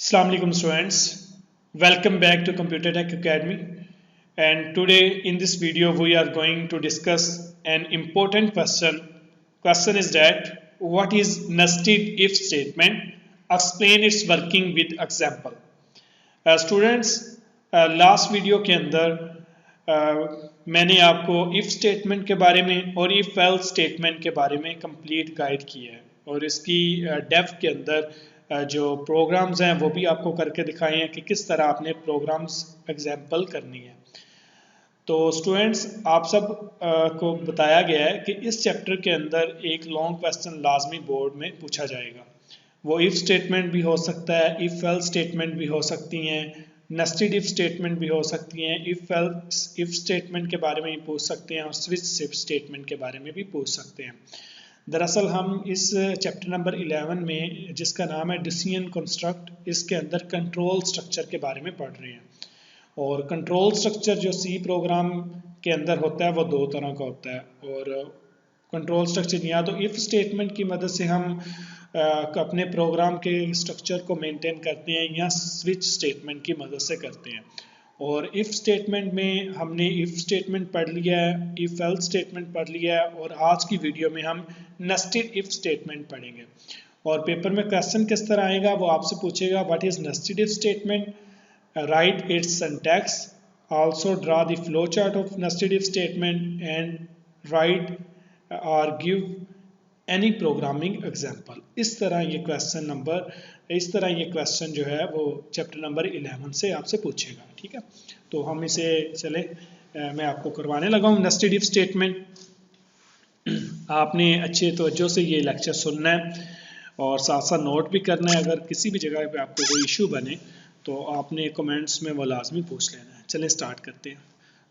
Assalamu alaikum students, welcome back to Computer Tech Academy, and today in this video we are going to discuss an important question. Question is that what is nested if statement? Explain its working with example. Students, last video के अंदर मैंने आपको if statement के बारे में और if else statement के बारे में complete guide किया है और इसकी डेप्थ के अंदर जो प्रोग्राम्स हैं वो भी आपको करके दिखाए हैं कि किस तरह आपने प्रोग्राम्स एग्जाम्पल करनी है। तो स्टूडेंट्स आप सब को बताया गया है कि इस चैप्टर के अंदर एक लॉन्ग क्वेश्चन लाजमी बोर्ड में पूछा जाएगा। वो इफ स्टेटमेंट भी हो सकता है, इफ एल्स स्टेटमेंट भी हो सकती हैं, नेस्टेड इफ स्टेटमेंट भी हो सकती हैं, इफ स्टेटमेंट के बारे में भी पूछ सकते हैं और स्विच इफ स्टेटमेंट के बारे में भी पूछ सकते हैं। दरअसल हम इस चैप्टर नंबर 11 में जिसका नाम है डिसीजन कंस्ट्रक्ट, इसके अंदर कंट्रोल स्ट्रक्चर के बारे में पढ़ रहे हैं। और कंट्रोल स्ट्रक्चर जो सी प्रोग्राम के अंदर होता है वो दो तरह का होता है। और कंट्रोल स्ट्रक्चर या तो इफ स्टेटमेंट की मदद से हम अपने प्रोग्राम के स्ट्रक्चर को मेंटेन करते हैं या स्विच स्टेटमेंट की मदद से करते हैं। और इफ़ स्टेटमेंट में हमने इफ़ स्टेटमेंट पढ़ लिया है, इफ़ एल्स स्टेटमेंट पढ़ लिया है और आज की वीडियो में हम नेस्टेड इफ़ स्टेटमेंट पढ़ेंगे। और पेपर में क्वेश्चन किस तरह आएगा वो आपसे पूछेगा what is nested if statement, right it's syntax, also draw the flow chart of nested if statement and right और गिव एनी प्रोग्रामिंग एग्जाम्पल। इस तरह ये क्वेश्चन जो है वो चैप्टर नंबर 11 से आपसे पूछेगा। ठीक है, तो हम इसे चले मैं आपको करवाने लगा हूँ। नेस्टेड इफ स्टेटमेंट आपने अच्छे तवज्जो से ये लेक्चर सुनना है और साथ साथ नोट भी करना है। अगर किसी भी जगह पे आपको कोई इशू बने तो आपने कमेंट्स में वो लाजमी पूछ लेना है। चलें स्टार्ट करते हैं।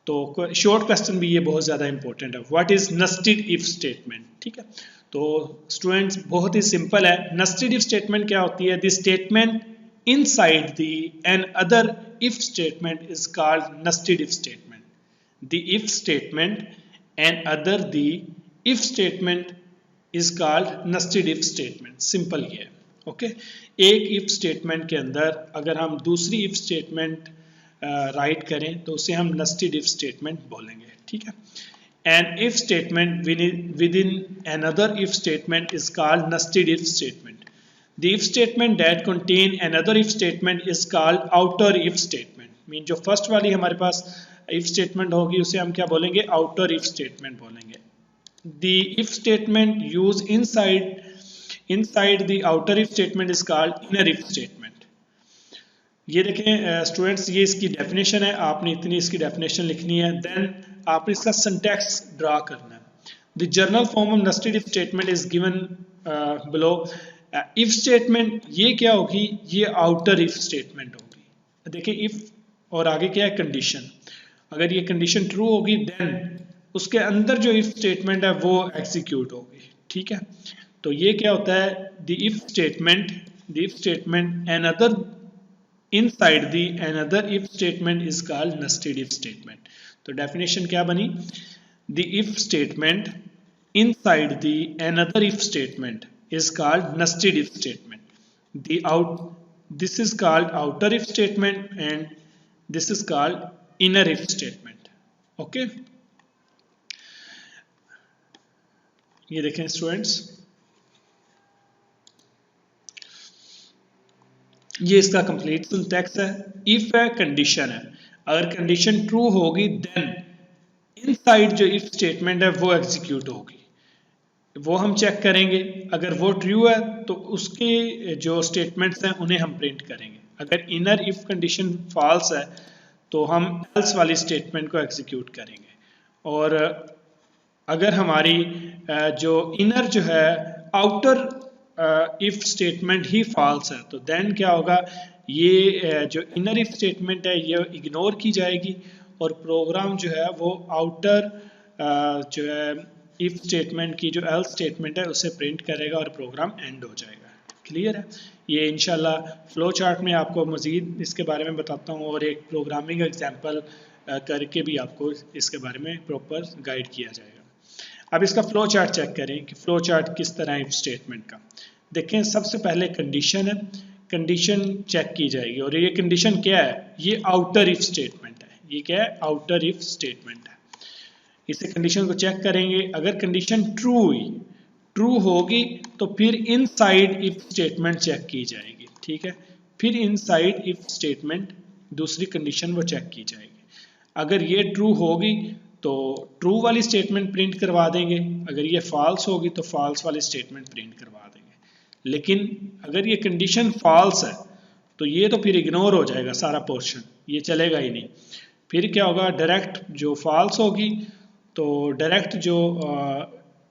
तो शॉर्ट क्वेश्चन भी ये बहुत ज़्यादा इंपॉर्टेंट है, what is nested if statement. ठीक है, तो स्टूडेंट्स बहुत ही सिंपल है। नेस्टेड इफ स्टेटमेंट क्या होती है? The statement inside the another if statement is called nested if statement. The if statement and other the if statement is called nested if statement. Simple ये है। Okay, एक if statement के अंदर अगर हम दूसरी इफ स्टेटमेंट राइट करें तो उसे हम नेस्टेड इफ स्टेटमेंट बोलेंगे। ठीक है, an if statement within another if statement is called nested if statement. The if statement that contain another if statement is called outer if statement. Mean जो first वाली हमारे पास if statement होगी उसे हम क्या बोलेंगे? outer if statement बोलेंगे। The if statement used inside the outer if statement is called inner if statement. ये देखें स्टूडेंट्स, ये इसकी डेफिनेशन है। आपने इतनी इसकी डेफिनेशन लिखनी है, देन आपने इसका सिंटैक्स ड्रा करना है। The general form of nested if statement is given below. If statement ये क्या होगी? ये आउटर इफ स्टेटमेंट होगी। देखिए इफ और आगे क्या है? कंडीशन। अगर ये कंडीशन ट्रू होगी देन उसके अंदर जो इफ स्टेटमेंट है वो एग्जीक्यूट होगी। ठीक है, तो ये क्या होता है? The if statement another inside the another if statement is called nested if statement. तो definition क्या बनी? The if statement inside the another if statement is called nested if statement. This is called outer if statement and this is called inner if statement. Okay, ये देखें students, ये इसका complete syntax है। If है, condition है, अगर condition true होगी then inside जो इफ स्टेटमेंट है वो एग्जीक्यूट होगी। वो हम चेक करेंगे, अगर वो ट्रू है तो उसके जो स्टेटमेंट्स हैं उन्हें हम प्रिंट करेंगे। अगर इनर इफ कंडीशन फॉल्स है तो हम एल्स वाली स्टेटमेंट को एग्जीक्यूट करेंगे। और अगर हमारी जो इनर जो है आउटर इफ स्टेटमेंट ही फॉल्स है तो देन क्या होगा? ये जो इनर इफ स्टेटमेंट है ये इग्नोर की जाएगी और प्रोग्राम जो है वो आउटर जो है इफ स्टेटमेंट की जो एल्स स्टेटमेंट है उसे प्रिंट करेगा और प्रोग्राम एंड हो जाएगा। क्लियर है? ये इंशाल्लाह फ्लो चार्ट में आपको मज़ीद इसके बारे में बताता हूँ और एक प्रोग्रामिंग एग्जाम्पल करके भी आपको इसके बारे में प्रॉपर गाइड किया जाएगा। अब इसका फ्लो चार्ट चेक करें कि फ्लो चार्ट किस तरह इफ स्टेटमेंट का। देखें सबसे पहले कंडीशन है। कंडीशन चेक की जाएगी, और ये कंडीशन क्या है, ये आउटर इफ स्टेटमेंट है। ये क्या है, आउटर इफ स्टेटमेंट है। इसे कंडीशन को चेक करेंगे, अगर कंडीशन ट्रू हुई, ट्रू होगी तो फिर इनसाइड इफ स्टेटमेंट चेक की जाएगी, ठीक है। फिर इनसाइड इफ स्टेटमेंट दूसरी कंडीशन वो चेक की जाएगी। अगर ये ट्रू होगी तो ट्रू वाली स्टेटमेंट प्रिंट करवा देंगे, अगर ये फॉल्स होगी तो फॉल्स वाली स्टेटमेंट प्रिंट करवा देंगे। लेकिन अगर ये कंडीशन फॉल्स है तो ये तो फिर इग्नोर हो जाएगा सारा पोर्शन, ये चलेगा ही नहीं। फिर क्या होगा, डायरेक्ट जो फॉल्स होगी तो डायरेक्ट जो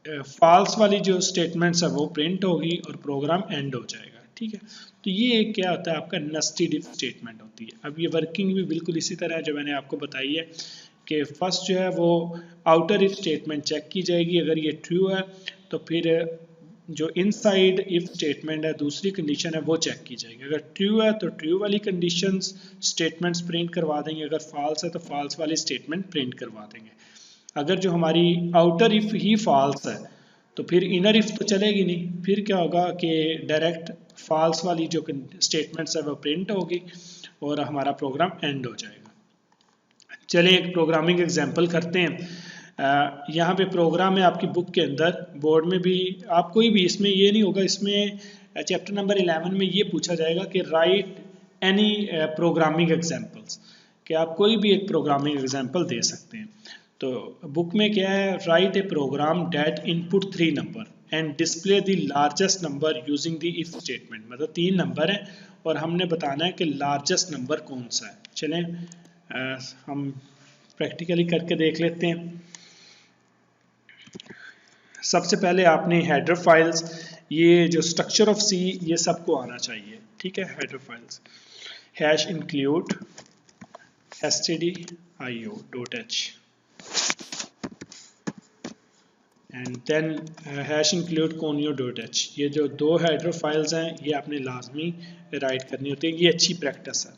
फॉल्स वाली जो स्टेटमेंट्स है वो प्रिंट होगी और प्रोग्राम एंड हो जाएगा, ठीक है। तो ये क्या होता है, आपका नेस्टेड इफ स्टेटमेंट होती है। अब ये वर्किंग भी बिल्कुल इसी तरह है जो मैंने आपको बताई है कि फर्स्ट जो है वो आउटर इफ स्टेटमेंट चेक की जाएगी, अगर ये ट्रू है तो फिर जो इनसाइड इफ स्टेटमेंट है दूसरी कंडीशन है वो चेक की जाएगी। अगर ट्रू है तो ट्रू वाली कंडीशंस स्टेटमेंट्स प्रिंट करवा देंगे, अगर फॉल्स है तो फॉल्स वाली स्टेटमेंट प्रिंट करवा देंगे। अगर जो हमारी आउटर इफ ही फॉल्स है तो फिर इनर इफ तो चलेगी नहीं, फिर क्या होगा कि डायरेक्ट फॉल्स वाली जो स्टेटमेंट्स है वो प्रिंट होगी और हमारा प्रोग्राम एंड हो जाएगा। चलिए एक प्रोग्रामिंग एग्जांपल करते हैं। यहाँ पे प्रोग्राम है आपकी बुक के अंदर, बोर्ड में भी आप कोई भी, इसमें ये नहीं होगा, इसमें चैप्टर नंबर 11 में ये पूछा जाएगा कि राइट एनी प्रोग्रामिंग एग्जांपल्स, कि आप कोई भी एक प्रोग्रामिंग एग्जांपल दे सकते हैं। तो बुक में क्या है, write a program that input 3 number and display the largest number using the if statement. मतलब 3 नंबर है और हमने बताना है कि लार्जेस्ट नंबर कौन सा है। चलें हम प्रैक्टिकली करके देख लेते हैं। सबसे पहले आपने हेडर फाइल्स, ये जो स्ट्रक्चर ऑफ सी ये सबको आना चाहिए, ठीक है। Header files hash include stdio.h and then hash include conio.h। ये जो 2 हेडर फाइल्स हैं ये आपने लाजमी राइट करनी होती है, ये अच्छी प्रैक्टिस है।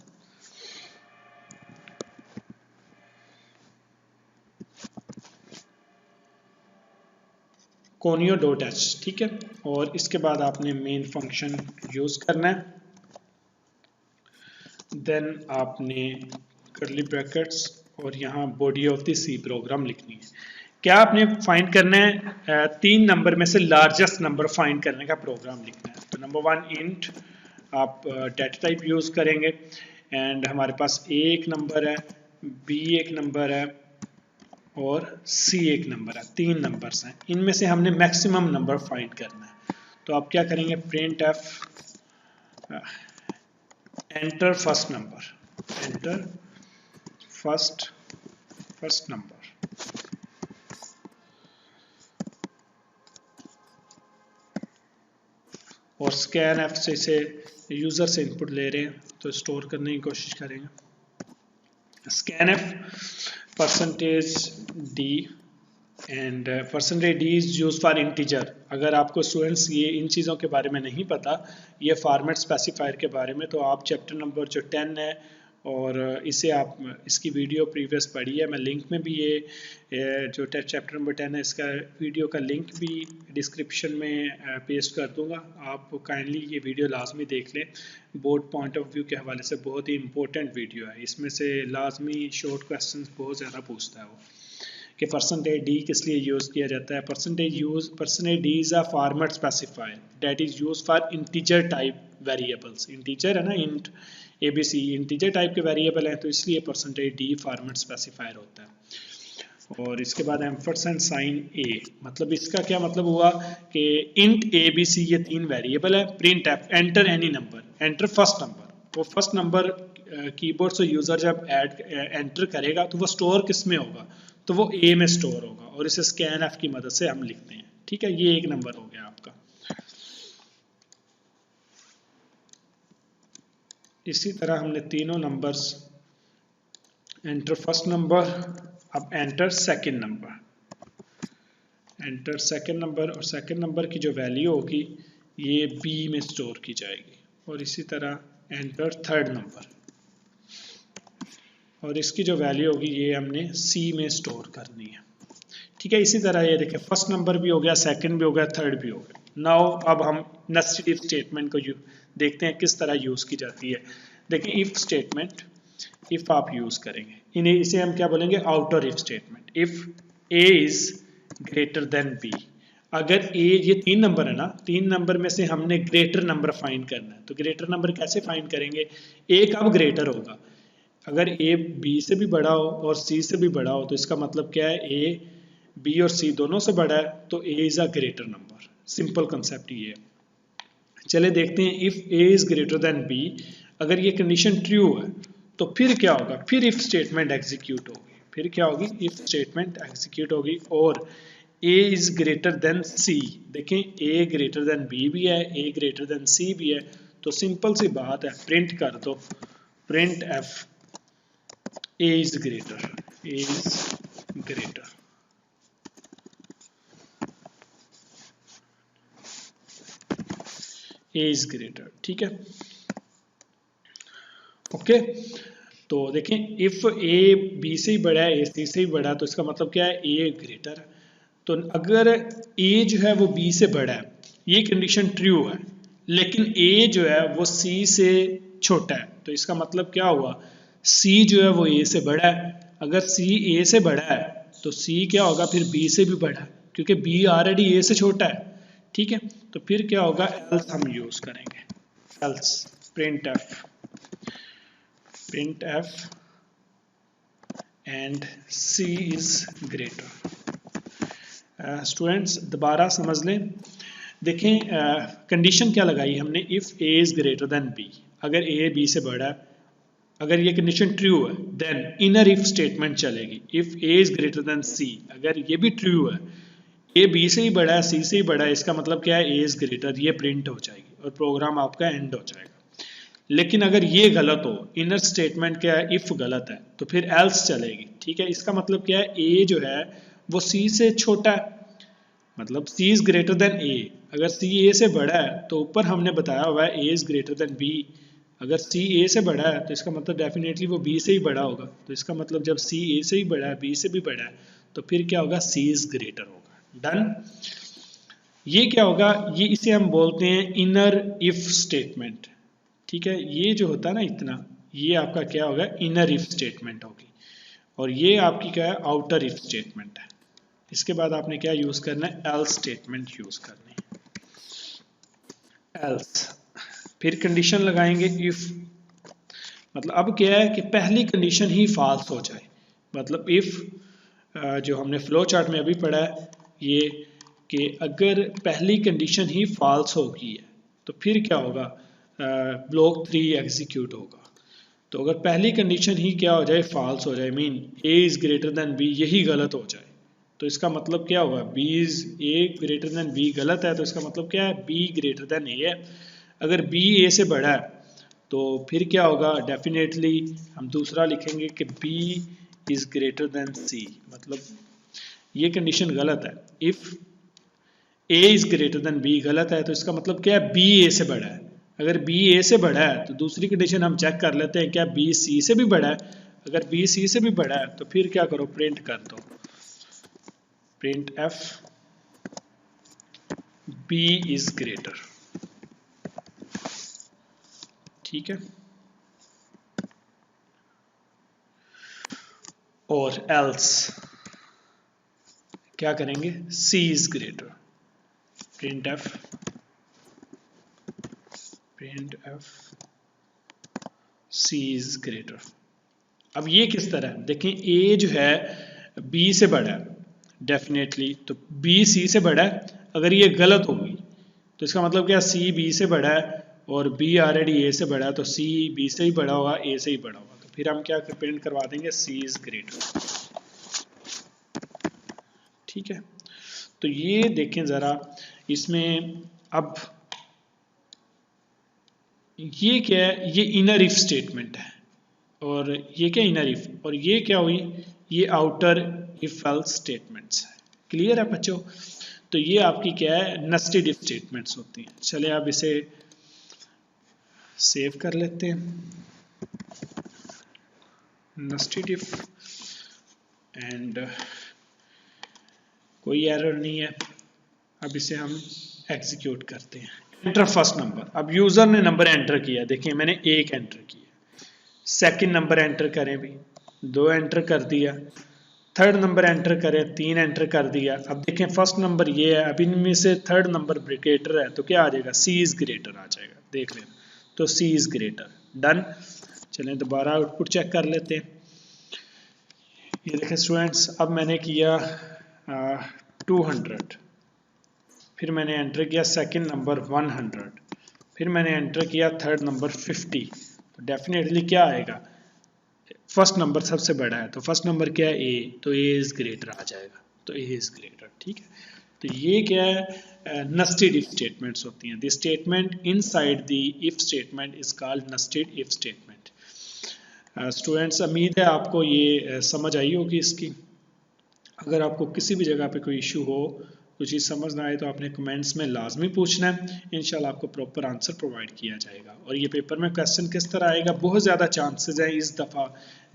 conio.h, ठीक है। और इसके बाद आपने मेन फंक्शन यूज करना है, देन आपने कर्ली ब्रैकेट्स और यहाँ body of the C program लिखनी है। क्या आपने फाइंड करना है, 3 नंबर में से लार्जेस्ट नंबर फाइंड करने का प्रोग्राम लिखना है। तो नंबर 1 इंट आप डेटा टाइप यूज करेंगे एंड हमारे पास A एक नंबर है, B एक नंबर है और C एक नंबर है, 3 नंबर्स हैं। इनमें से हमने मैक्सिमम नंबर फाइंड करना है। तो आप क्या करेंगे, print F enter first number, enter first number, और स्कैन एफ से इसे यूजर से इनपुट ले रहे हैं तो स्टोर करने की कोशिश करेंगे। Scan F %d and %d is use for integer. अगर आपको स्टूडेंट्स ये इन चीज़ों के बारे में नहीं पता, ये फॉर्मेट स्पेसिफायर के बारे में, तो आप चैप्टर नंबर जो 10 है और इसे आप इसकी वीडियो प्रीवियस पढ़ी है, मैं लिंक में भी ये जो चैप्टर नंबर 10 है इसका वीडियो का लिंक भी डिस्क्रिप्शन में पेस्ट कर दूंगा। आप काइंडली ये वीडियो लाजमी देख लें, बोर्ड पॉइंट ऑफ व्यू के हवाले से बहुत ही इंपॉर्टेंट वीडियो है। इसमें से लाजमी शॉर्ट क्वेश्चंस बहुत ज़्यादा पूछता है वो, कि %d किस लिए यूज़ किया जाता है। %d is a format specifier that is use for integer type variables. Integer है ना, इंट ABC इंटीजर टाइप के वेरिएबल हैं, तो इसलिए %d फॉर्मेट स्पेसिफायर होता है। और इसके बाद एम्परसेंड साइन A, मतलब इसका क्या मतलब हुआ कि इंट ABC ये 3 वेरिएबल है। Print F enter any number, enter first number, तो फर्स्ट नंबर कीबोर्ड से यूज़र जब एंटर करेगा तो वो स्टोर किस में होगा, तो वो A में स्टोर होगा, और इसे स्कैन एफ की मदद से हम लिखते हैं, ठीक है। ये 1 नंबर हो गया आपका। इसी तरह हमने तीनों नंबर्स, एंटर फर्स्ट नंबर, अब enter second number, enter second number, और सेकंड नंबर की जो वैल्यू होगी ये B में स्टोर की जाएगी। और इसी तरह एंटर थर्ड नंबर, और इसकी जो वैल्यू होगी ये हमने C में स्टोर करनी है, ठीक है। इसी तरह ये देखिए, फर्स्ट नंबर भी हो गया, सेकंड भी हो गया, थर्ड भी हो गया। नाउ अब हम नेस्टेड इफ स्टेटमेंट को देखते हैं किस तरह यूज़ की जाती है। देखें इफ़ स्टेटमेंट, इफ़ आप यूज़ करेंगे इसे हम क्या बोलेंगे, outer if statement. If A is greater than B, अगर ए, ये 3 नंबर है ना, 3 नंबर में से हमने ग्रेटर नंबर फाइंड करना है, तो ग्रेटर नंबर कैसे फाइंड करेंगे, ए कब ग्रेटर होगा, अगर ए बी से भी बड़ा हो और सी से भी बड़ा हो, तो इसका मतलब क्या है, ए बी और सी दोनों से बड़ा है तो A is a greater number. Simple concept ये है। चले देखते हैं if A is greater than B, अगर ये कंडीशन ट्रू है तो फिर क्या होगा, फिर इफ स्टेटमेंट एग्जीक्यूट होगी, फिर क्या होगी, इफ स्टेटमेंट एग्जीक्यूट होगी और ए इज ग्रेटर देन सी। देखें ए ग्रेटर देन बी भी है, ए ग्रेटर देन सी भी है, तो सिंपल सी बात है, प्रिंट कर दो, print F A is greater, A is greater. A is greater, ठीक है, ओके। तो देखें इफ ए बी से ही बड़ा है, ए सी से ही बड़ा है, तो इसका मतलब क्या है, ए ग्रेटर है। तो अगर ए जो है वो बी से बड़ा है, ये कंडीशन ट्रू है, लेकिन ए जो है वो सी से छोटा है, तो इसका मतलब क्या हुआ, सी जो है वो ए से बड़ा है। अगर सी ए से बड़ा है तो सी क्या होगा, फिर बी से भी बड़ा है, क्योंकि बी ऑलरेडी ए से छोटा है, ठीक है। तो फिर क्या होगा, एल्स हम यूज करेंगे, else print f and C is greater. Students दोबारा समझ लें, देखें कंडीशन क्या लगाई हमने, if A is greater than B, अगर ए बी से बड़ा है, अगर ये कंडीशन ट्रू है देन इनर इफ स्टेटमेंट चलेगी, if A is greater than C, अगर ये भी ट्रू है, ए बी से ही बड़ा है, सी से ही बड़ा है, इसका मतलब क्या है, ए इज ग्रेटर, ये प्रिंट हो जाएगी और प्रोग्राम आपका एंड हो जाएगा। लेकिन अगर ये गलत हो, इनर स्टेटमेंट क्या है, इफ गलत है, तो फिर एल्स चलेगी, ठीक है। इसका मतलब क्या है, ए जो है वो सी से छोटा है, मतलब सी इज ग्रेटर देन ए, अगर सी ए से बड़ा है तो ऊपर हमने बताया हुआ है ए इज ग्रेटर देन बी, अगर सी ए से बड़ा है तो इसका मतलब डेफिनेटली वो बी से ही बड़ा होगा, तो इसका मतलब जब सी ए से ही बड़ा है, बी से भी बड़ा है, तो फिर क्या होगा, सी इज ग्रेटर होगा। डन। ये क्या होगा, ये इसे हम बोलते हैं इनर इफ स्टेटमेंट, ठीक है। ये जो होता है ना इतना, ये आपका क्या होगा, इनर इफ स्टेटमेंट होगी, और ये आपकी क्या है, आउटर इफ स्टेटमेंट है। इसके बाद आपने क्या यूज करना है, एल्स स्टेटमेंट यूज करनी है, एल्स, फिर कंडीशन लगाएंगे इफ, मतलब अब क्या है कि पहली कंडीशन ही फॉल्स हो जाए, मतलब इफ जो हमने फ्लो चार्ट में अभी पढ़ा है ये, कि अगर पहली कंडीशन ही फॉल्स होगी है तो फिर क्या होगा, ब्लॉक 3 एग्जीक्यूट होगा। तो अगर पहली कंडीशन ही क्या हो जाए, फॉल्स हो जाए, mean A is greater than B, यही गलत हो जाए, तो इसका मतलब क्या होगा, B is A greater than B गलत है, तो इसका मतलब क्या है, बी ग्रेटर देन ए है। अगर बी ए से बड़ा है तो फिर क्या होगा, डेफिनेटली हम दूसरा लिखेंगे कि B is greater than C, मतलब ये कंडीशन गलत है, if A is greater than B गलत है, तो इसका मतलब क्या है, बी ए से बड़ा है। अगर बी ए से बड़ा है तो दूसरी कंडीशन हम चेक कर लेते हैं, क्या बी सी से भी बड़ा है, अगर बी सी से भी बड़ा है तो फिर क्या करो, प्रिंट कर दो, print f B is greater, ठीक है। और एल्स क्या करेंगे, C is greater, print f C is greater. अब ये किस तरह है, देखें ए जो है बी से बड़ा है डेफिनेटली, तो बी सी से बड़ा है, अगर ये गलत होगी तो इसका मतलब क्या, सी बी से बड़ा है और बी ऑलरेडी ए से बड़ा है, तो सी बी से ही बड़ा होगा, ए से ही बड़ा होगा, तो फिर हम क्या प्रिंट करवा देंगे, सी इज ग्रेटर, ठीक है। तो ये देखें जरा, इसमें अब ये क्या है, ये इनर इफ स्टेटमेंट है, और ये क्या इनर इफ, और ये क्या हुई, ये आउटर इफ एल्स स्टेटमेंट्स है। क्लियर है बच्चों, तो ये आपकी क्या है, नेस्टेड इफ स्टेटमेंट्स होती हैं। चले आप इसे सेव कर लेते हैं, नेस्टेड इफ, एंड कोई एरर नहीं है। अब इसे हम एग्जीक्यूट करते हैं, एंटर फर्स्ट नंबर। अब यूजर ने नंबर एंटर किया, देखिए मैंने 1 एंटर किया, सेकंड नंबर एंटर करें भी 2 एंटर कर दिया, थर्ड नंबर एंटर करें 3 एंटर कर दिया। अब देखें फर्स्ट नंबर ये है, अब इनमें से थर्ड नंबर ग्रेटर है तो क्या आ जाएगा, सी इज ग्रेटर आ जाएगा, देख लेना, तो सी इज ग्रेटर, डन। चलें दोबारा आउटपुट चेक कर लेते हैं। ये देखें स्टूडेंट्स, अब मैंने किया 200, फिर मैंने एंटर किया सेकंड नंबर 100, फिर मैंने एंटर किया थर्ड नंबर 50, तो डेफिनेटली क्या आएगा, फर्स्ट नंबर सबसे बड़ा है तो फर्स्ट नंबर क्या है, ए, तो ए इज ग्रेटर आ जाएगा, तो ए इज ग्रेटर, ठीक है। तो ये क्या है, नेस्टेड इफ स्टेटमेंट्स होती हैं। The statement inside the if statement is called nested if statement. Students उम्मीद है आपको ये समझ आई होगी इसकी। अगर आपको किसी भी जगह पे कोई इशू हो, कुछ चीज़ समझ ना आए तो आपने कमेंट्स में लाजमी पूछना है, इंशाल्लाह आपको प्रॉपर आंसर प्रोवाइड किया जाएगा। और ये पेपर में क्वेश्चन किस तरह आएगा, बहुत ज़्यादा चांसेस हैं इस दफ़ा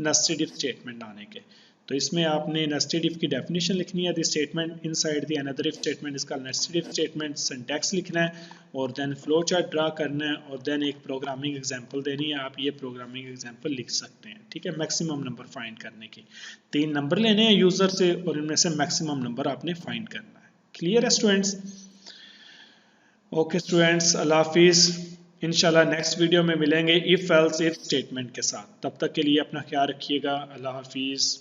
नेस्टेड इफ स्टेटमेंट आने के। तो इसमें आपने नेस्टेड इफ की डेफिनेशन लिखनी है, the statement inside the another if statement इसका नेस्टेड इफ स्टेटमेंट सिंटैक्स लिखना है, और देन फ्लो चार्ट ड्रा करना है, और देन एक प्रोग्रामिंग एग्जांपल देनी है। आप ये प्रोग्रामिंग एग्जांपल लिख सकते हैं, ठीक है, मैक्सिमम नंबर फाइंड करने की। 3 नंबर लेने हैं यूज़र से और इनमें से मैक्सिमम नंबर आपने फाइंड करना है। क्लियर है स्टूडेंट्स? ओके स्टूडेंट्स, अल्लाह हाफिज़। इंशाल्लाह नेक्स्ट वीडियो में मिलेंगे इफ एल्स इफ स्टेटमेंट के साथ। तब तक के लिए अपना ख्याल रखिएगा। अल्लाह हाफिज़।